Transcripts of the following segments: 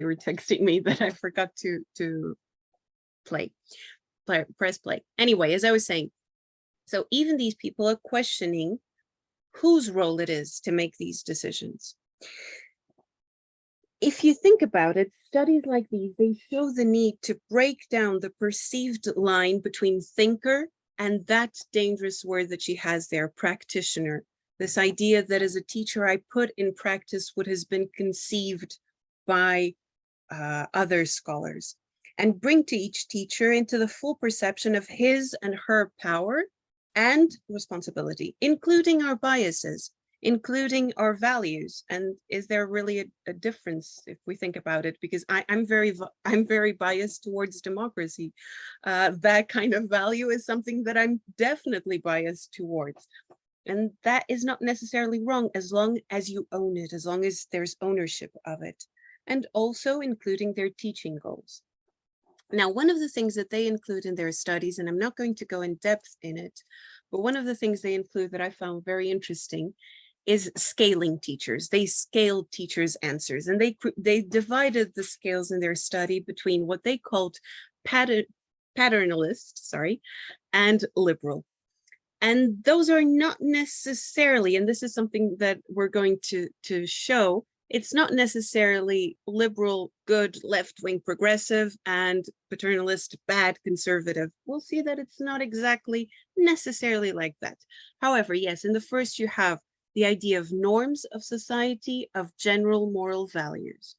They were texting me that I forgot to press play. Anyway, as I was saying, so even these people are questioning whose role it is to make these decisions. If you think about it, studies like these, they show the need to break down the perceived line between thinker and that dangerous word that she has there, practitioner. This idea that as a teacher, I put in practice what has been conceived by other scholars, and bring to each teacher into the full perception of his and her power and responsibility, including our biases, including our values. And is there really a difference if we think about it? Because I'm very biased towards democracy. That kind of value is something that I'm definitely biased towards. And that is not necessarily wrong as long as you own it, as long as there's ownership of it, and also including their teaching goals. Now, one of the things that they include in their studies, and I'm not going to go in depth in it, but one of the things they include that I found very interesting is scaling teachers. They scaled teachers' answers, and they divided the scales in their study between what they called paternalist, and liberal. And those are not necessarily, and this is something that we're going to show, it's not necessarily liberal, good, left-wing progressive, and paternalist, bad, conservative. We'll see that it's not exactly necessarily like that. However, yes, in the first you have the idea of norms of society, of general moral values,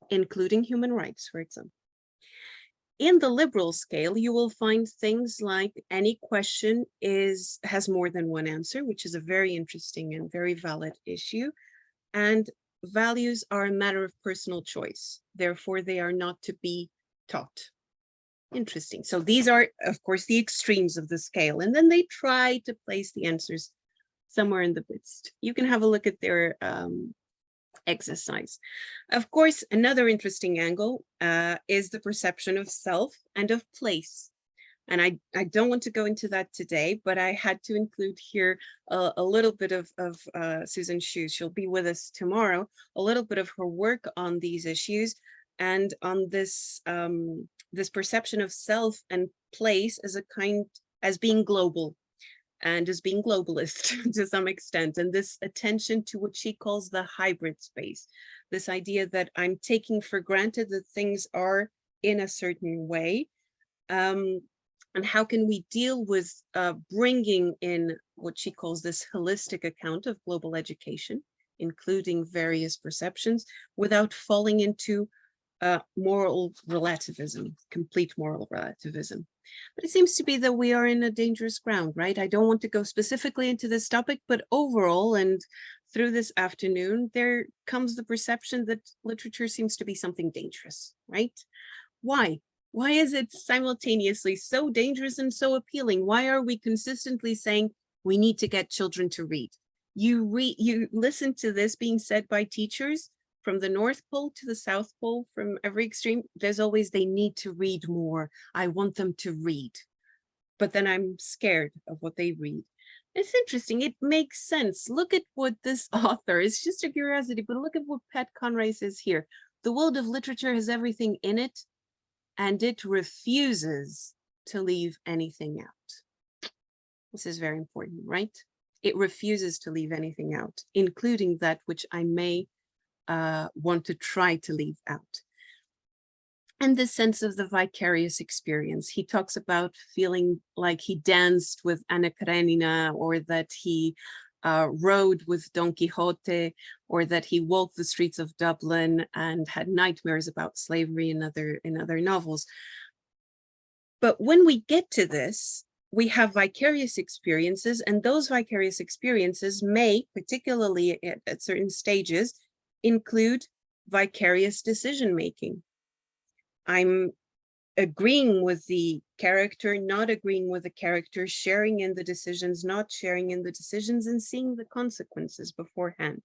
including human rights, for example. In the liberal scale, you will find things like any question has more than one answer, which is a very interesting and very valid issue. And values are a matter of personal choice. Therefore, they are not to be taught. Interesting. So these are, of course, the extremes of the scale. And then they try to place the answers somewhere in the midst. You can have a look at their exercise. Of course, another interesting angle is the perception of self and of place. And I don't want to go into that today, but I had to include here a little bit of Susan Hsu. She'll be with us tomorrow, a little bit of her work on these issues and on this, this perception of self and place as being global and as being globalist to some extent, and this attention to what she calls the hybrid space, this idea that I'm taking for granted that things are in a certain way, and how can we deal with bringing in what she calls this holistic account of global education, including various perceptions, without falling into moral relativism, complete moral relativism. But it seems to be that we are in a dangerous ground, right? I don't want to go specifically into this topic, but overall and through this afternoon, there comes the perception that literature seems to be something dangerous, right? Why? Why is it simultaneously so dangerous and so appealing? Why are we consistently saying we need to get children to read? You listen to this being said by teachers from the North Pole to the South Pole, from every extreme. There's always, they need to read more. I want them to read. But then I'm scared of what they read. It's interesting. It makes sense. Look at what this author, it's just a curiosity, but look at what Pat Conroy says here. The world of literature has everything in it, and it refuses to leave anything out. This is very important, right? It refuses to leave anything out, including that which I may want to try to leave out. And this sense of the vicarious experience. He talks about feeling like he danced with Anna Karenina, or that he rode with Don Quixote, or that he walked the streets of Dublin and had nightmares about slavery in other novels. But when we get to this, we have vicarious experiences, and those vicarious experiences may, particularly at certain stages, include vicarious decision-making. I'm agreeing with the character, not agreeing with the character, sharing in the decisions, not sharing in the decisions, and seeing the consequences beforehand.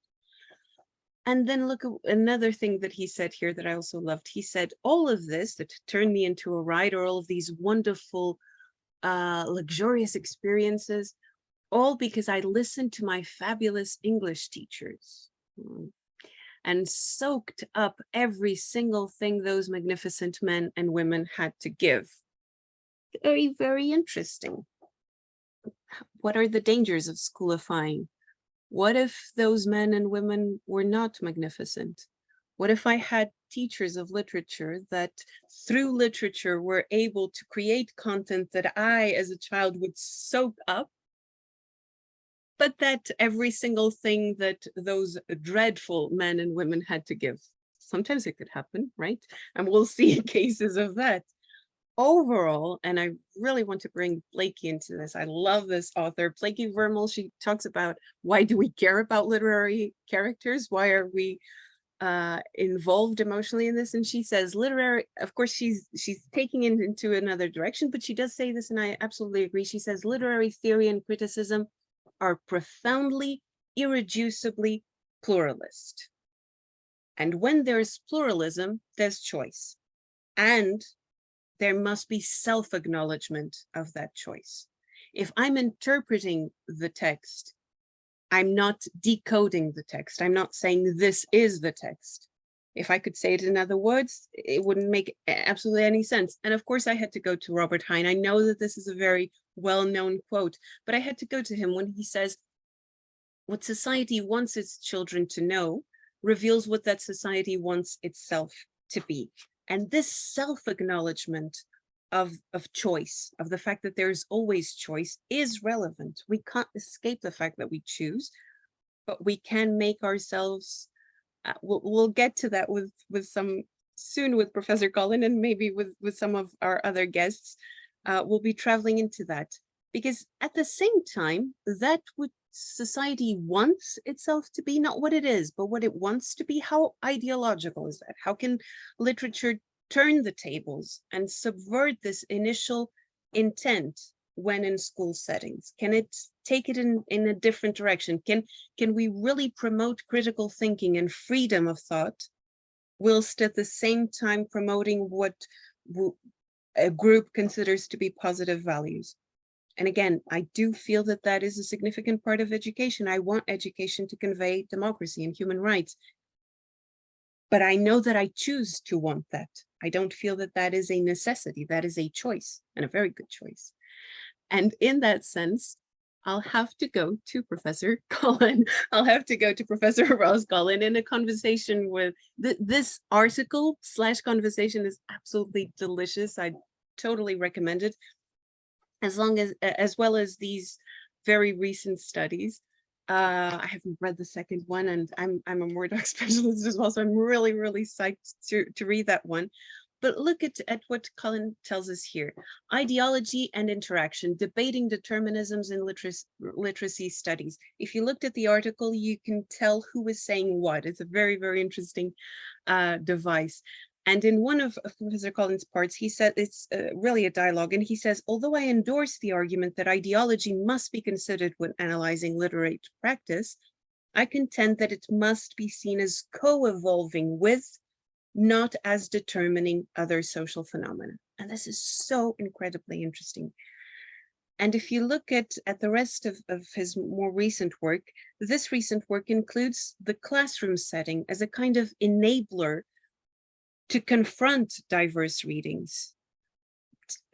And then look at another thing that he said here that I also loved. He said, all of this that turned me into a writer, all of these wonderful, luxurious experiences, all because I listened to my fabulous English teachers. and soaked up every single thing those magnificent men and women had to give. Very, very interesting. What are the dangers of schoolifying? What if those men and women were not magnificent? What if I had teachers of literature that through literature were able to create content that I as a child would soak up, but that every single thing that those dreadful men and women had to give? Sometimes it could happen, right? And we'll see cases of that. Overall, and I really want to bring Blakey into this. I love this author, Blakey Vermel. She talks about why do we care about literary characters? Why are we involved emotionally in this? And she says literary, of course, she's taking it into another direction, but she does say this, and I absolutely agree. She says literary theory and criticism are profoundly, irreducibly pluralist. And when there's pluralism, there's choice. And there must be self-acknowledgement of that choice. If I'm interpreting the text, I'm not decoding the text. I'm not saying this is the text. If I could say it in other words, it wouldn't make absolutely any sense. And of course I had to go to Robert Hine. I know that this is a very well-known quote, but I had to go to him when he says, what society wants its children to know reveals what that society wants itself to be. And this self-acknowledgement of choice, of the fact that there's always choice, is relevant. We can't escape the fact that we choose, but we can make ourselves, we'll get to that with some soon with Professor Colin, and maybe with some of our other guests. We'll be traveling into that, because at the same time, that what society wants itself to be, not what it is, but what it wants to be, how ideological is that? How can literature turn the tables and subvert this initial intent when in school settings? Can it take it in a different direction? Can we really promote critical thinking and freedom of thought, whilst at the same time promoting what a group considers to be positive values? And again, I do feel that that is a significant part of education. I want education to convey democracy and human rights. But I know that I choose to want that. I don't feel that that is a necessity. That is a choice, and a very good choice. And in that sense, I'll have to go to Professor Colin. I'll have to go to Professor Ross Colin in a conversation with this article / conversation is absolutely delicious. I totally recommend it. As well as these very recent studies. I haven't read the second one, and I'm a Murdoch specialist as well, so I'm really, really psyched to read that one. But look at what Colin tells us here. Ideology and interaction, debating determinisms in literacy studies. If you looked at the article, you can tell who is saying what. It's a very, very interesting device. And in one of Professor Colin's parts, he said, it's really a dialogue, and he says, although I endorse the argument that ideology must be considered when analyzing literary practice, I contend that it must be seen as co-evolving with, not as determining other social phenomena. And this is so incredibly interesting. And if you look at the rest of his more recent work, this recent work includes the classroom setting as a kind of enabler to confront diverse readings,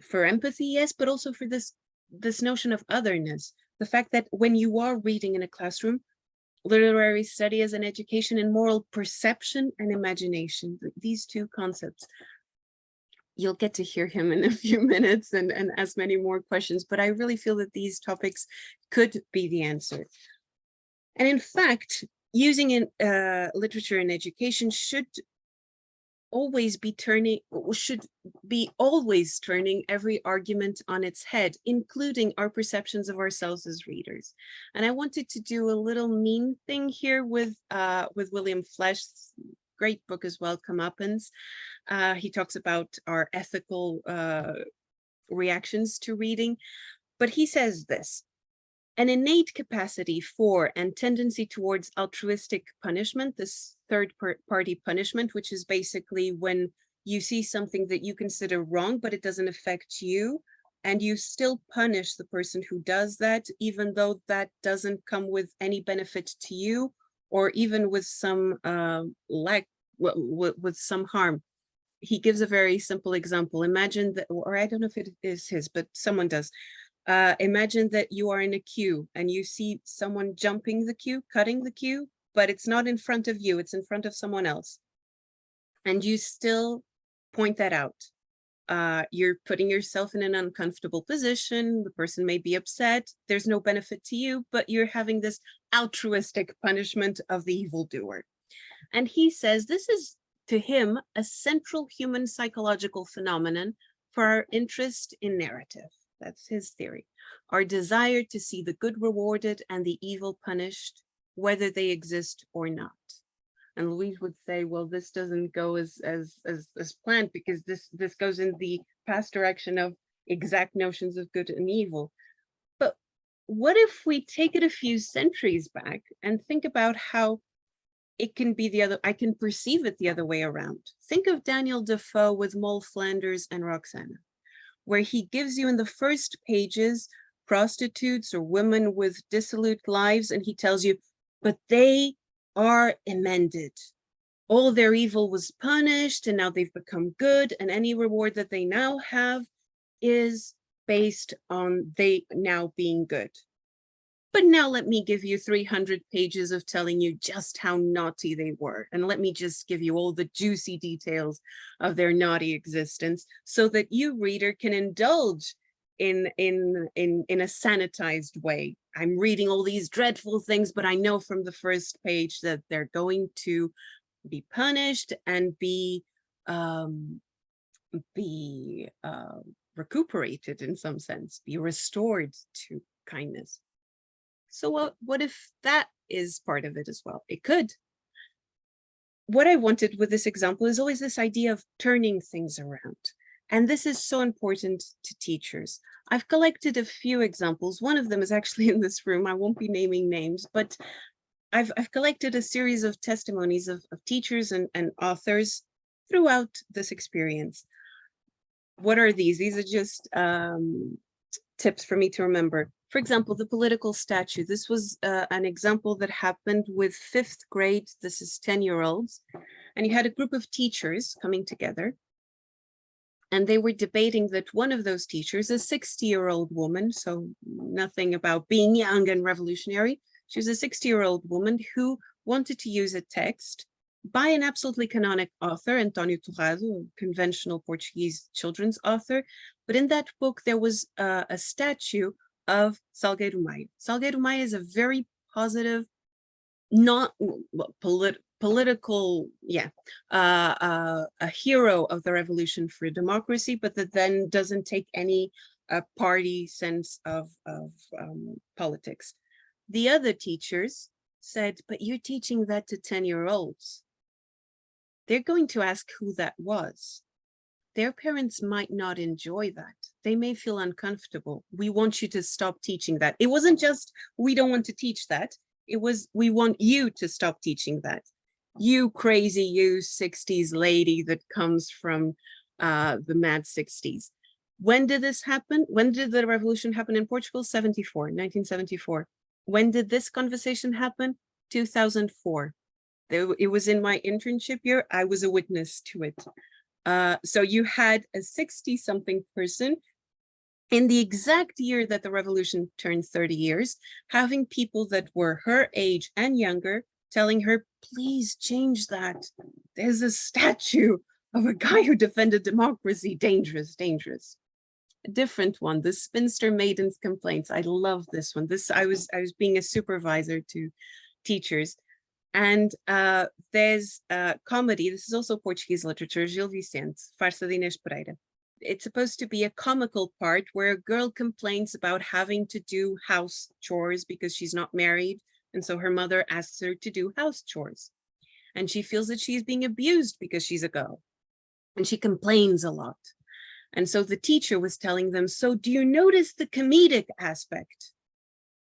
for empathy, yes, but also for this notion of otherness. The fact that when you are reading in a classroom, literary study as an education in moral perception and imagination, these two concepts. You'll get to hear him in a few minutes and ask many more questions, but I really feel that these topics could be the answer. And in fact, using in literature in education should be always turning every argument on its head, including our perceptions of ourselves as readers. And I wanted to do a little meme thing here with William Flesh's great book as well, Comeuppance. He talks about our ethical reactions to reading, but he says this: an innate capacity for and tendency towards altruistic punishment, this third-party punishment, which is basically when you see something that you consider wrong, but it doesn't affect you, and you still punish the person who does that, even though that doesn't come with any benefit to you or even with some with some harm. He gives a very simple example. Imagine that, or I don't know if it is his, but someone does. Imagine that you are in a queue and you see someone jumping the queue, cutting the queue, but it's not in front of you, it's in front of someone else. And you still point that out. You're putting yourself in an uncomfortable position. The person may be upset. There's no benefit to you, but you're having this altruistic punishment of the evildoer. And he says this is, to him, a central human psychological phenomenon for our interest in narrative. That's his theory. Our desire to see the good rewarded and the evil punished, whether they exist or not. And Louise would say, well, this doesn't go as planned, because this goes in the past direction of exact notions of good and evil. But what if we take it a few centuries back and think about how it can be the other, I can perceive it the other way around. Think of Daniel Defoe with Moll Flanders and Roxana, where he gives you in the first pages prostitutes or women with dissolute lives, and he tells you, but they are amended. All their evil was punished, and now they've become good, and any reward that they now have is based on they now being good. But now let me give you 300 pages of telling you just how naughty they were. And let me just give you all the juicy details of their naughty existence so that you, reader, can indulge in a sanitized way. I'm reading all these dreadful things, but I know from the first page that they're going to be punished and be recuperated in some sense, be restored to kindness. So what if that is part of it as well? It could. What I wanted with this example is always this idea of turning things around. And this is so important to teachers. I've collected a few examples. One of them is actually in this room. I won't be naming names, but I've collected a series of testimonies of teachers and authors throughout this experience. What are these? These are just tips for me to remember. For example, the political statue. This was an example that happened with 5th grade. This is 10-year-olds. And you had a group of teachers coming together. And they were debating that one of those teachers, a 60-year-old woman, so nothing about being young and revolutionary. She was a 60-year-old woman who wanted to use a text by an absolutely canonic author, António Torrado, a conventional Portuguese children's author. But in that book, there was a statue of Salgueiro Maia. Salgueiro Maia is a very positive, not political, a hero of the revolution for democracy, but that then doesn't take any party sense of politics. The other teachers said, but you're teaching that to 10-year-olds. They're going to ask who that was. Their parents might not enjoy that. They may feel uncomfortable. We want you to stop teaching that. It wasn't just, we don't want to teach that. It was, we want you to stop teaching that. You crazy, you 60s lady that comes from the mad 60s. When did this happen? When did the revolution happen in Portugal? 1974. When did this conversation happen? 2004. It was in my internship year. I was a witness to it. So you had a 60-something person in the exact year that the revolution turned 30 years, having people that were her age and younger telling her, please change that. There's a statue of a guy who defended democracy. Dangerous, dangerous. A different one, the Spinster Maiden's Complaints. I love this one. I was being a supervisor to teachers. And there's comedy. This is also Portuguese literature, Gil Vicente, Farsa de Inês Pereira. It's supposed to be a comical part where a girl complains about having to do house chores because she's not married. And so her mother asks her to do house chores. And she feels that she's being abused because she's a girl. And she complains a lot. And so the teacher was telling them, so do you notice the comedic aspect?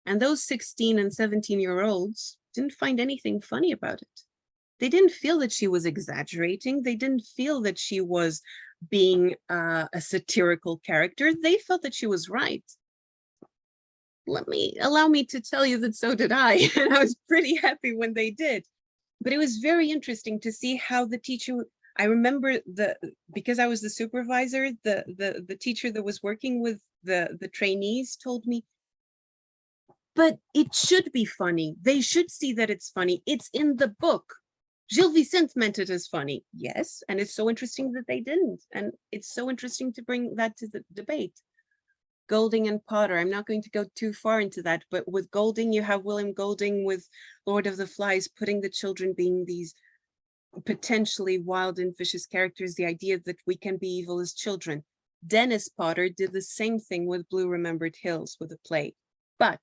And those 16 and 17-year-olds didn't find anything funny about it. They didn't feel that she was exaggerating. They didn't feel that she was being a satirical character. They felt that she was right. allow me to tell you that so did I. And I was pretty happy when they did. But it was very interesting to see how the teacher, I remember because I was the supervisor, the teacher that was working with the trainees told me, but it should be funny. They should see that it's funny. It's in the book. Gilles Vicente meant it as funny. Yes, and it's so interesting that they didn't. And it's so interesting to bring that to the debate. Golding and Potter, I'm not going to go too far into that, but with Golding, you have William Golding with Lord of the Flies, putting the children being these potentially wild and vicious characters, the idea that we can be evil as children. Dennis Potter did the same thing with Blue Remembered Hills with a play, but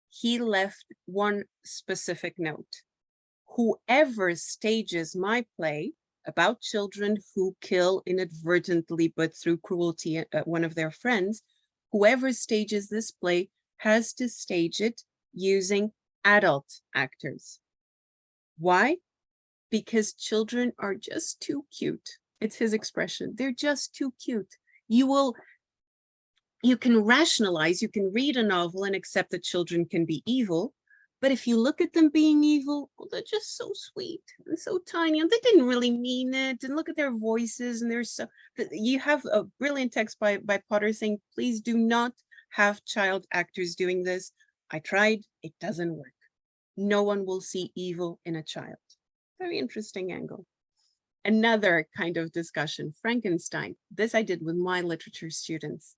he left one specific note. Whoever stages my play about children who kill inadvertently but through cruelty one of their friends, whoever stages this play has to stage it using adult actors. Why? Because children are just too cute. It's his expression. They're just too cute. You can rationalize, you can read a novel and accept that children can be evil, but if you look at them being evil, well, they're just so sweet and so tiny, and they didn't really mean it. And look at their voices, and they're so. You have a brilliant text by Potter saying, "Please do not have child actors doing this. I tried; it doesn't work. No one will see evil in a child." Very interesting angle. Another kind of discussion: Frankenstein. This I did with my literature students.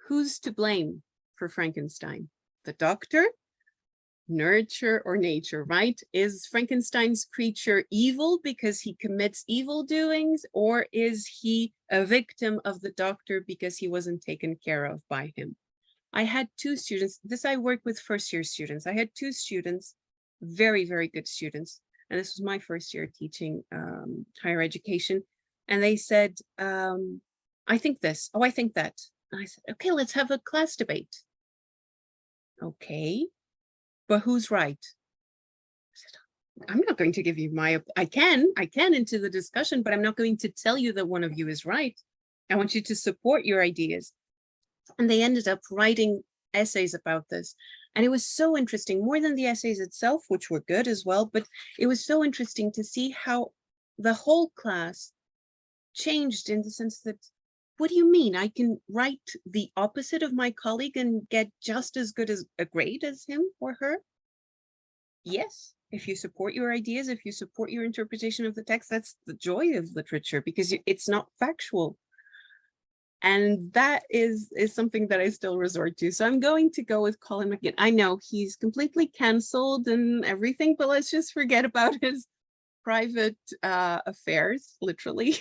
Who's to blame for Frankenstein? The doctor? Nurture or nature, right? Is Frankenstein's creature evil because he commits evil doings, or is he a victim of the doctor because he wasn't taken care of by him? I had two students, this I work with first year students. I had two students, very, very good students. And this was my first year teaching higher education. And they said, I think this, oh, I think that. And I said, okay, let's have a class debate. Okay. But who's right? I said, I'm not going to give you I can into the discussion, but I'm not going to tell you that one of you is right. I want you to support your ideas. And they ended up writing essays about this. And it was so interesting, more than the essays itself, which were good as well, but it was so interesting to see how the whole class changed in the sense that, what do you mean? I can write the opposite of my colleague and get just as good as a grade as him or her? Yes, if you support your ideas, if you support your interpretation of the text, that's the joy of literature, because it's not factual. And that is something that I still resort to. So I'm going to go with Colin McGinn. I know he's completely canceled and everything, but let's just forget about his private affairs, literally.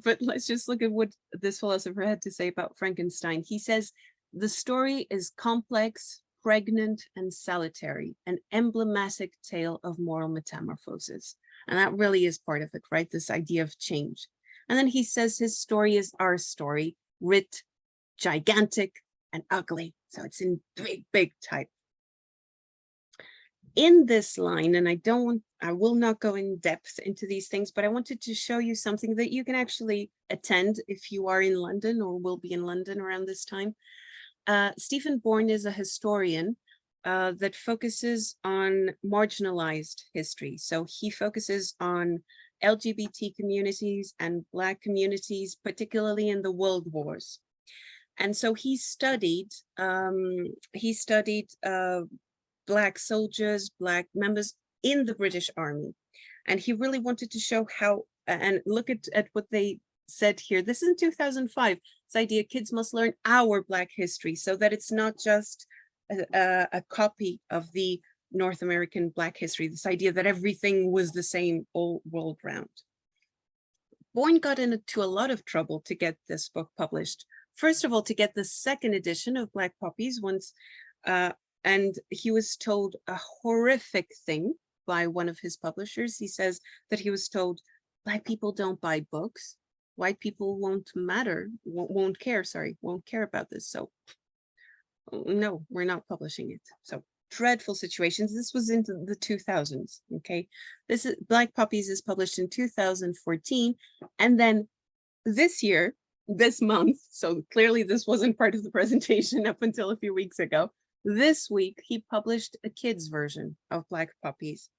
But let's just look at what this philosopher had to say about Frankenstein. He says, the story is complex, pregnant, and salutary, an emblematic tale of moral metamorphosis. And that really is part of it, right? This idea of change. And then he says his story is our story, writ, gigantic, and ugly. So it's in big, big type. In this line, and I will not go in depth into these things, but I wanted to show you something that you can actually attend if you are in London or will be in London around this time. Stephen Bourne is a historian that focuses on marginalized history. So he focuses on LGBT communities and Black communities, particularly in the World Wars. And so he studied Black soldiers, Black members in the British Army. And he really wanted to show how, and look at what they said here. This is in 2005, this idea kids must learn our Black history so that it's not just a copy of the North American Black history, this idea that everything was the same all world round. Bourne got into a lot of trouble to get this book published. First of all, to get the second edition of Black Poppies once, and he was told a horrific thing by one of his publishers. He says that he was told, Black people don't buy books. White people won't care about this. So no, we're not publishing it. So dreadful situations. This was into the 2000s, okay? This is Black Poppies is published in 2014. And then this year, this month, so clearly this wasn't part of the presentation up until a few weeks ago, this week he published a kid's version of Black Puppies.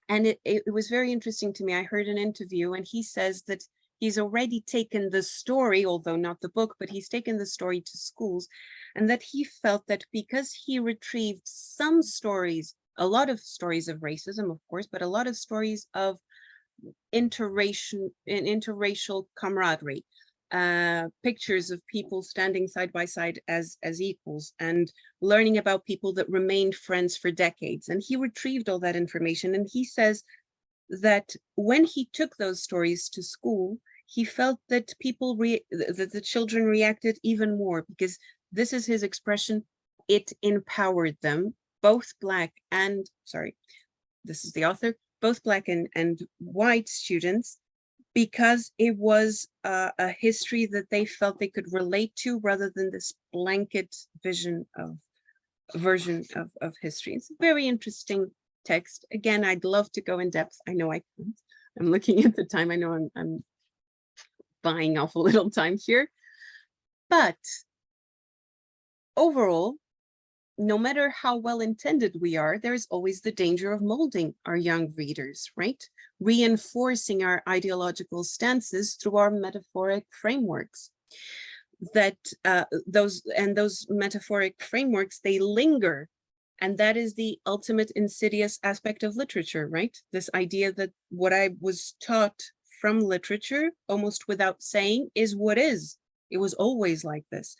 And it was very interesting to me. I heard an interview and he says that he's already taken the story, although not the book, but he's taken the story to schools, and that he felt that because he retrieved some stories, a lot of stories of racism, of course, but a lot of stories of interracial camaraderie, pictures of people standing side by side as equals, and learning about people that remained friends for decades. And he retrieved all that information. And he says that when he took those stories to school, he felt that that the children reacted even more, because this is his expression, it empowered them, both Black and, sorry, this is the author, both Black and white students, because it was a history that they felt they could relate to, rather than this blanket version of history. It's a very interesting text. Again, I'd love to go in depth. I know I can't. I'm looking at the time. I know I'm buying off a little time here. But overall, no matter how well-intended we are, there is always the danger of molding our young readers, right? Reinforcing our ideological stances through our metaphoric frameworks. That those metaphoric frameworks, they linger. And that is the ultimate insidious aspect of literature, right? This idea that what I was taught from literature, almost without saying, is what is. It was always like this.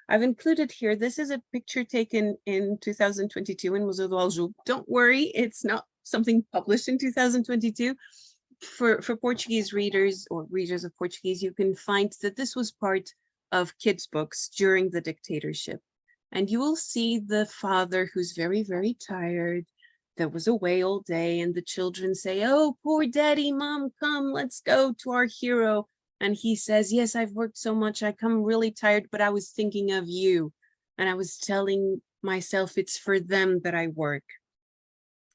I've included here, this is a picture taken in 2022 in Museu do Aljube. Don't worry, it's not something published in 2022. For Portuguese readers or readers of Portuguese, you can find that this was part of kids' books during the dictatorship. And you will see the father who's very, very tired, that was away all day, and the children say, "Oh, poor daddy, mom, come, let's go to our hero." And he says, "Yes, I've worked so much, I come really tired, but I was thinking of you. And I was telling myself it's for them that I work."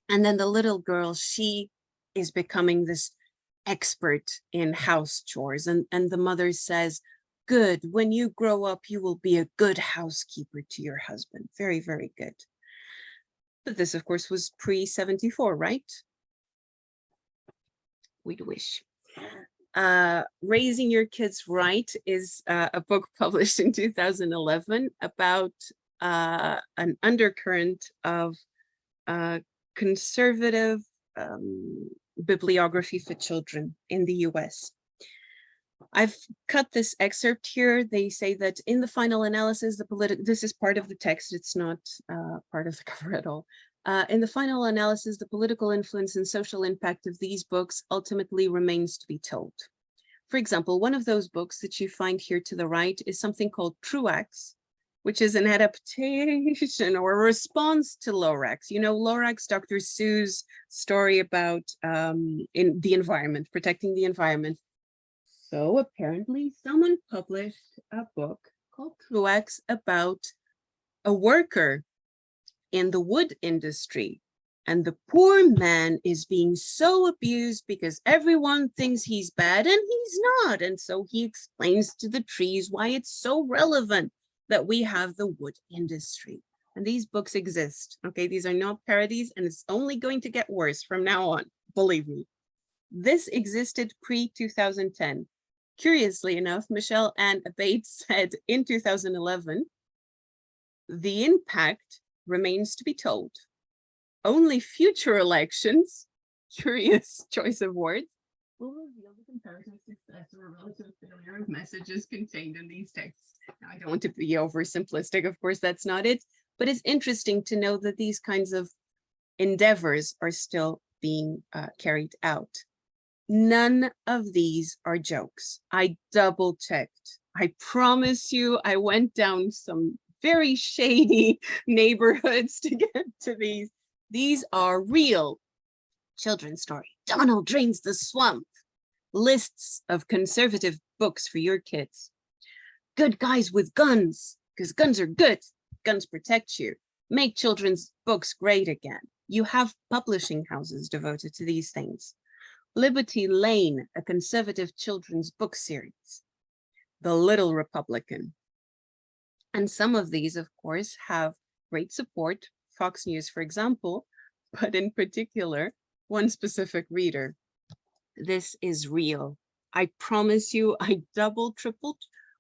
And then the little girl, she is becoming this expert in house chores. And the mother says, "Good, when you grow up, you will be a good housekeeper to your husband." Very, very good. But this, of course, was pre-74, right? We'd wish. Raising Your Kids Right is a book published in 2011 about an undercurrent of conservative bibliography for children in the US. I've cut this excerpt here. They say that in the final analysis, this is part of the text, it's not part of the cover at all. In the final analysis, the political influence and social impact of these books ultimately remains to be told. For example, one of those books that you find here to the right is something called Truax, which is an adaptation or a response to Lorax. You know, Lorax, Dr. Seuss' story about in the environment, protecting the environment. So apparently someone published a book called Truax about a worker in the wood industry. And the poor man is being so abused because everyone thinks he's bad and he's not. And so he explains to the trees why it's so relevant that we have the wood industry. And these books exist, okay? These are not parodies, and it's only going to get worse from now on, believe me. This existed pre-2010. Curiously enough, Michelle Ann Bates said in 2011, the impact remains to be told. Only future elections, curious choice of words, will reveal the comparative success or relative failure of messages contained in these texts. Now, I don't want to be oversimplistic, of course, that's not it, but it's interesting to know that these kinds of endeavors are still being carried out. None of these are jokes. I double checked. I promise you, I went down some very shady neighborhoods to get to these. These are real children's stories. Donald drains the swamp. Lists of conservative books for your kids. Good guys with guns, because guns are good. Guns protect you. Make children's books great again. You have publishing houses devoted to these things. Liberty Lane, a conservative children's book series. The Little Republican. And some of these, of course, have great support, Fox News, for example, but in particular, one specific reader. This is real. I promise you, I double, tripled,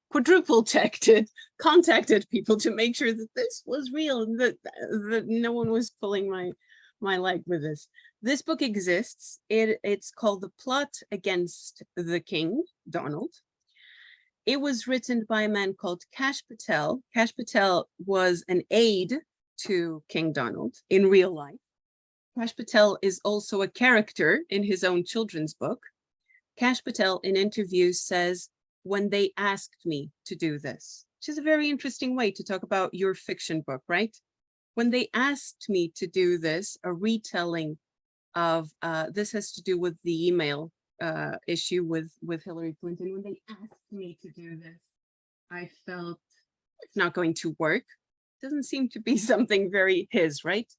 quadruple checked it, contacted people to make sure that this was real and that no one was pulling my leg with this. This book exists. It's called The Plot Against the King, Donald. It was written by a man called Kash Patel. Kash Patel was an aide to King Donald in real life. Kash Patel is also a character in his own children's book. Kash Patel in interviews says, when they asked me to do this, which is a very interesting way to talk about your fiction book, right? When they asked me to do this, a retelling of, this has to do with the email issue with Hillary Clinton. When they asked me to do this, I felt it's not going to work. Doesn't seem to be something very his, right?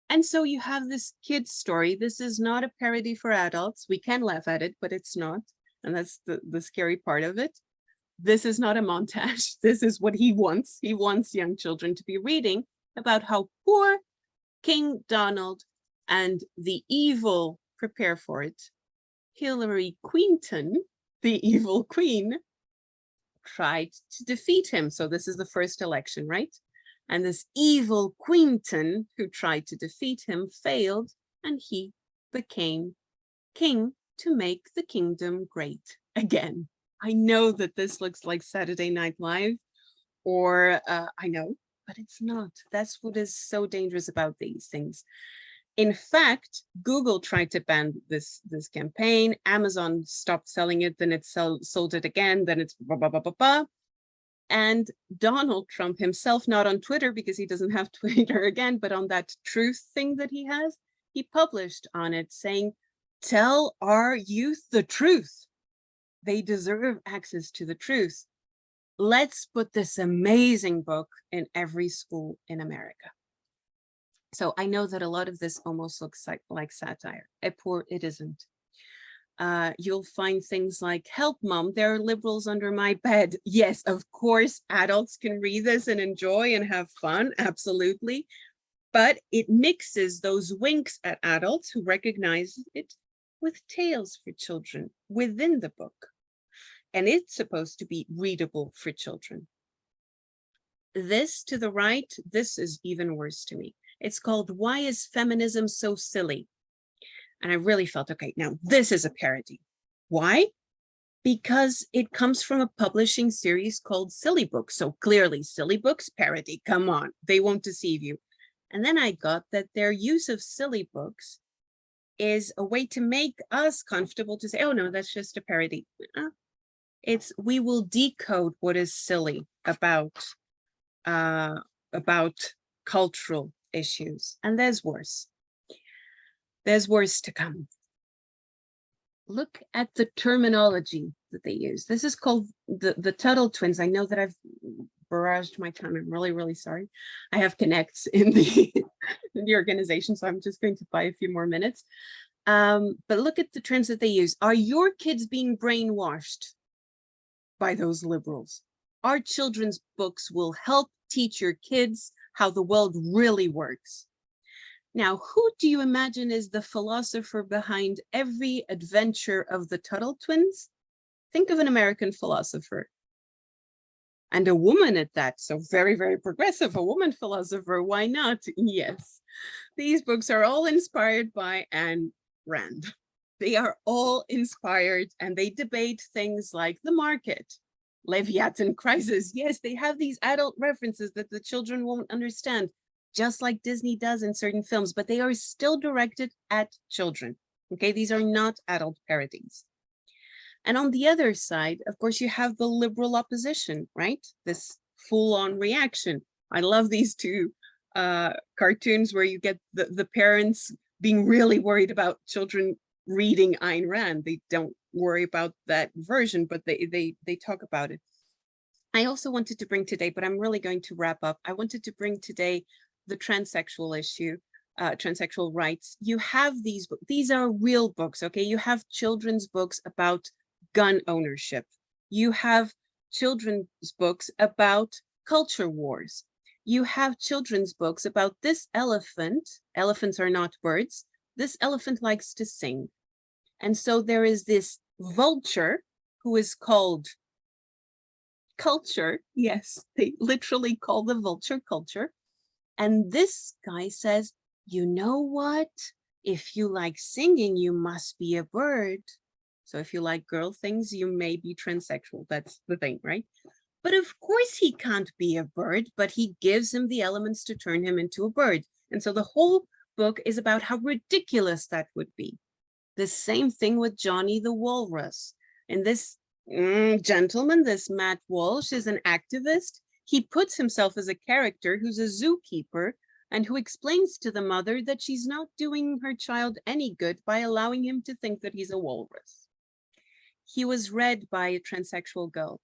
And so you have this kid's story. This is not a parody for adults. We can laugh at it, but it's not. And that's the scary part of it. This is not a montage. This is what he wants. He wants young children to be reading about how poor King Donald and the evil, prepare for it, Hillary Clinton, the evil queen, tried to defeat him. So this is the first election, right? And this evil Quinton who tried to defeat him failed, and he became king to make the kingdom great again. I know that this looks like Saturday Night Live, or I know, but it's not. That's what is so dangerous about these things. In fact, Google tried to ban this campaign. Amazon stopped selling it, then it sold it again, then it's blah, blah, blah, blah, blah. And Donald Trump himself, not on Twitter because he doesn't have Twitter again, but on that truth thing that he has, he published on it saying, tell our youth the truth. They deserve access to the truth. Let's put this amazing book in every school in America. So I know that a lot of this almost looks like satire. It isn't. You'll find things like, help mom, there are liberals under my bed. Yes, of course, adults can read this and enjoy and have fun, absolutely. But it mixes those winks at adults who recognize it with tales for children within the book. And it's supposed to be readable for children. This to the right, this is even worse to me. It's called, Why is Feminism So Silly? And I really felt, okay, now this is a parody. Why? Because it comes from a publishing series called Silly Books. So clearly Silly Books parody, come on, they won't deceive you. And then I got that their use of silly books is a way to make us comfortable to say, oh no, that's just a parody. It's, we will decode what is silly about cultural issues. And there's worse. There's worse to come. Look at the terminology that they use. This is called the Tuttle twins. I know that I've barraged my time. I'm really, really sorry. I have connects in the, in the organization, so I'm just going to buy a few more minutes. But look at the trends that they use. Are your kids being brainwashed by those liberals? Our children's books will help teach your kids how the world really works. Now, who do you imagine is the philosopher behind every adventure of the Tuttle twins? Think of an American philosopher. And a woman at that, so very, very progressive, a woman philosopher, why not? Yes, these books are all inspired by Ayn Rand. They are all inspired, and they debate things like the market, Leviathan crisis. Yes, they have these adult references that the children won't understand, just like Disney does in certain films, but they are still directed at children. Okay, these are not adult parodies. And on the other side, of course, you have the liberal opposition, right? This full-on reaction. I love these two cartoons where you get the parents being really worried about children reading Ayn Rand. They don't worry about that version, but they talk about it. I also wanted to bring today, but I'm really going to wrap up. I wanted to bring today the transsexual issue, transsexual rights. You have these are real books, okay? You have children's books about gun ownership. You have children's books about culture wars. You have children's books about this elephant. Elephants are not birds. This elephant likes to sing. And so there is this vulture who is called culture. Yes, they literally call the vulture culture. And this guy says, you know what? If you like singing, you must be a bird. So if you like girl things, you may be transsexual. That's the thing, right? But of course he can't be a bird, but he gives him the elements to turn him into a bird. And so the whole book is about how ridiculous that would be. The same thing with Johnny the Walrus. And this gentleman, this Matt Walsh, is an activist. He puts himself as a character who's a zookeeper and who explains to the mother that she's not doing her child any good by allowing him to think that he's a walrus. He was read by a transsexual girl,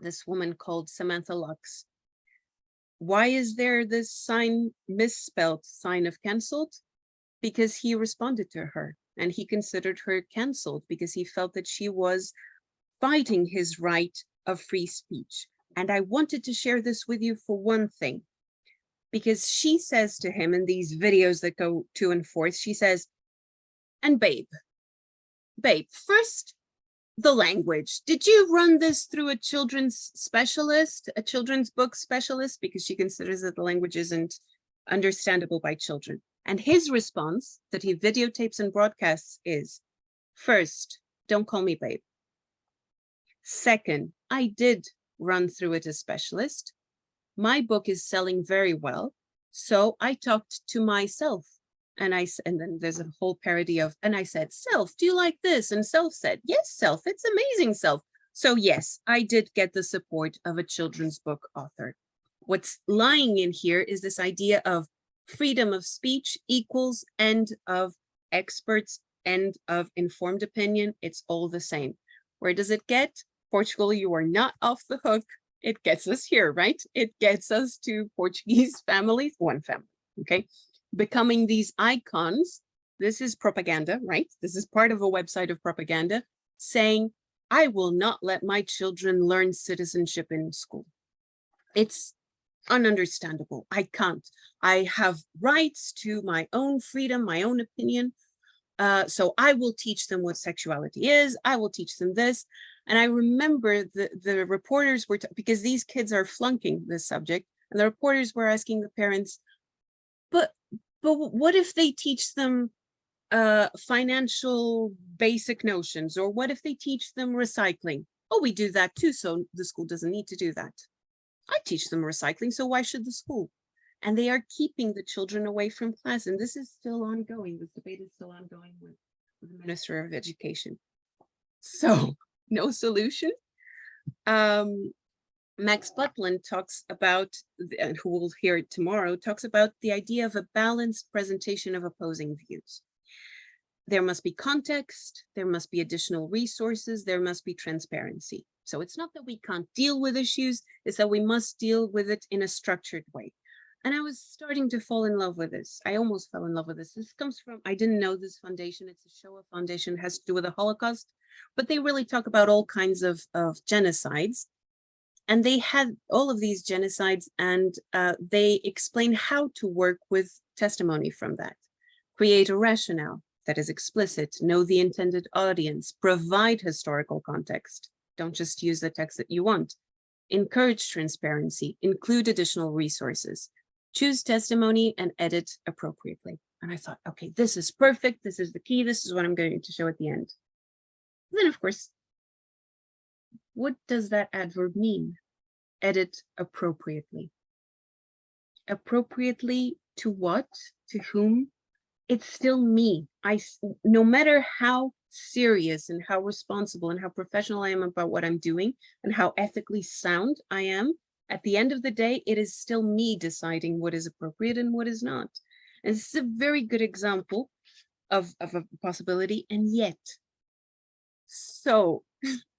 this woman called Samantha Lux. Why is there this sign misspelled, sign of cancelled? Because he responded to her and he considered her cancelled because he felt that she was fighting his right of free speech. And I wanted to share this with you for one thing, because she says to him in these videos that go to and forth, she says, and babe, first, the language. Did you run this through a children's specialist, a children's book specialist? Because she considers that the language isn't understandable by children. And his response that he videotapes and broadcasts is, first, don't call me babe. Second, I did run through it as specialist. My book is selling very well. So I talked to myself and then there's a whole parody of, and I said, self, do you like this? And self said, yes, self, it's amazing, self. So yes, I did get the support of a children's book author. What's lying in here is this idea of freedom of speech equals end of experts, end of informed opinion. It's all the same. Where does it get? Portugal, you are not off the hook. It gets us here, right? It gets us to Portuguese families, one family, okay? Becoming these icons. This is propaganda, right? This is part of a website of propaganda saying, I will not let my children learn citizenship in school. It's ununderstandable. I can't. I have rights to my own freedom, my own opinion. So I will teach them what sexuality is. I will teach them this. And I remember the reporters were, because these kids are flunking this subject, and the reporters were asking the parents, but what if they teach them financial basic notions? Or what if they teach them recycling? Oh, we do that too, so the school doesn't need to do that. I teach them recycling, so why should the school? And they are keeping the children away from class. And this is still ongoing. This debate is still ongoing with the Minister of Education. So no solution. Max Butland talks about, and who will hear it tomorrow, talks about the idea of a balanced presentation of opposing views. There must be context, there must be additional resources, there must be transparency. So it's not that we can't deal with issues, it's that we must deal with it in a structured way. And I was starting to fall in love with this. I almost fell in love with this. This comes from, I didn't know this foundation, it's a Shoah foundation, it has to do with the Holocaust, but they really talk about all kinds of genocides. And they had all of these genocides, and they explain how to work with testimony from that. Create a rationale that is explicit, know the intended audience, provide historical context. Don't just use the text that you want. Encourage transparency, include additional resources, choose testimony and edit appropriately. And I thought, okay, this is perfect. This is the key. This is what I'm going to show at the end. And then, of course, what does that adverb mean? Edit appropriately. Appropriately to what? To whom? It's still me. No matter how serious and how responsible and how professional I am about what I'm doing and how ethically sound I am, at the end of the day, it is still me deciding what is appropriate and what is not. And this is a very good example of a possibility, and yet. So,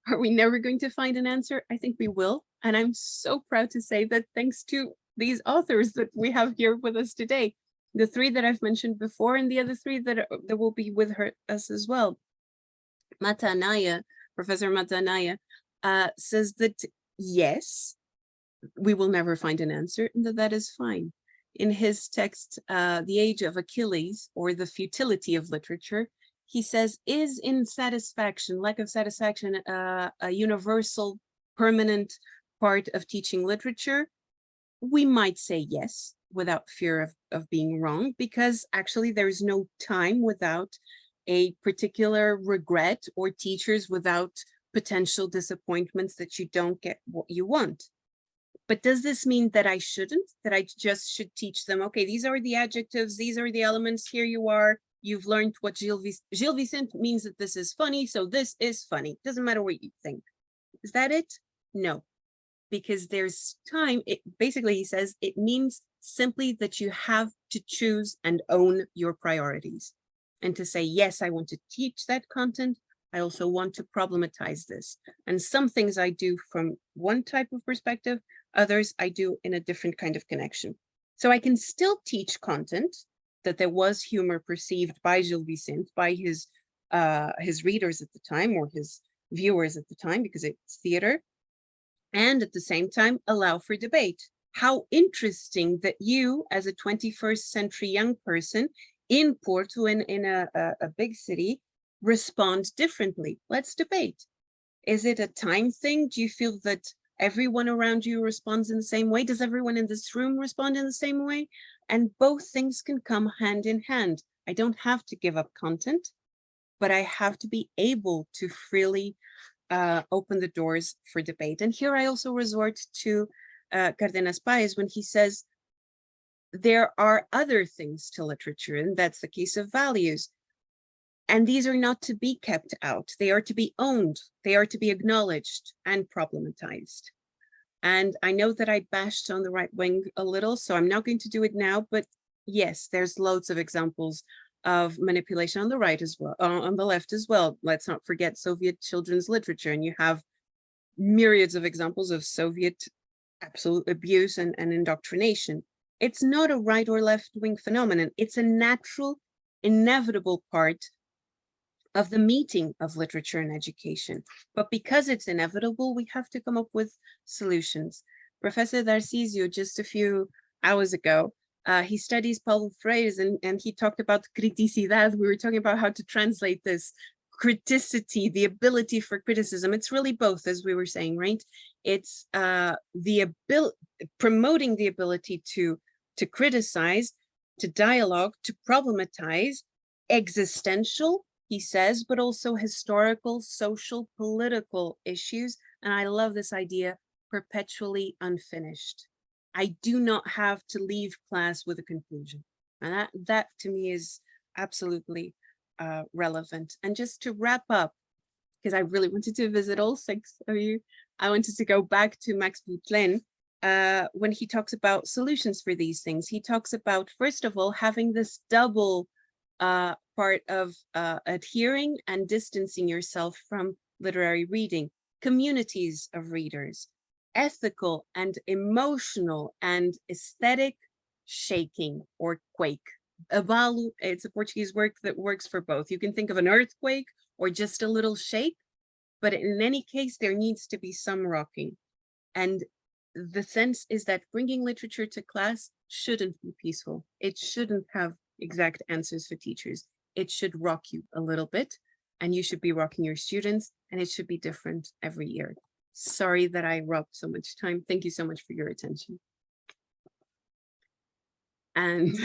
are we never going to find an answer? I think we will. And I'm so proud to say that thanks to these authors that we have here with us today, the three that I've mentioned before and the other three that will be with us as well. Mata Anaya, Professor Mata Anaya, says that yes, we will never find an answer, and that is fine. In his text, The Age of Achilles, or The Futility of Literature, he says, is insatisfaction, lack of satisfaction, a universal, permanent part of teaching literature? We might say yes, without fear of being wrong, because actually there's no time without a particular regret, or teachers without potential disappointments that you don't get what you want. But does this mean that I shouldn't, that I just should teach them, okay, these are the adjectives, these are the elements, here you are, you've learned what Gilles Vicente means that this is funny, so this is funny. Doesn't matter what you think. Is that it? No, because there's time. Basically, he says it means simply that you have to choose and own your priorities, and to say, yes, I want to teach that content. I also want to problematize this. And some things I do from one type of perspective, others I do in a different kind of connection. So I can still teach content, that there was humor perceived by Gilles Vicente, by his readers at the time, or his viewers at the time, because it's theater, and at the same time allow for debate. How interesting that you, as a 21st century young person in Porto, in a big city, respond differently. Let's debate. Is it a time thing? Do you feel that everyone around you responds in the same way? Does everyone in this room respond in the same way? And both things can come hand in hand. I don't have to give up content, but I have to be able to freely open the doors for debate. And here I also resort to Cardenas Páez when he says, there are other things to literature, and that's the case of values. And these are not to be kept out. They are to be owned. They are to be acknowledged and problematized. And I know that I bashed on the right wing a little, so I'm not going to do it now, but yes, there's loads of examples of manipulation on the right as well, on the left as well. Let's not forget Soviet children's literature, and you have myriads of examples of Soviet absolute abuse and indoctrination. It's not a right or left wing phenomenon. It's a natural, inevitable part of the meeting of literature and education. But because it's inevitable, we have to come up with solutions. Professor Darcisio, just a few hours ago, he studies Paulo Freire's, and he talked about criticidad. We were talking about how to translate this criticity, the ability for criticism. It's really both, as we were saying, right? It's promoting the ability to criticize, to dialogue, to problematize, existential, he says, but also historical, social, political issues. And I love this idea, perpetually unfinished. I do not have to leave class with a conclusion. And that to me is absolutely relevant. And just to wrap up, because I really wanted to visit all 6 of you, I wanted to go back to Max Boutlen when he talks about solutions for these things. He talks about, first of all, having this double part of adhering and distancing yourself from literary reading, communities of readers, ethical and emotional and aesthetic shaking or quake. Abalo, it's a Portuguese word that works for both. You can think of an earthquake or just a little shake, but in any case, there needs to be some rocking. And the sense is that bringing literature to class shouldn't be peaceful. It shouldn't have exact answers for teachers. It should rock you a little bit, and you should be rocking your students, and it should be different every year. Sorry that I robbed so much time. Thank you so much for your attention. And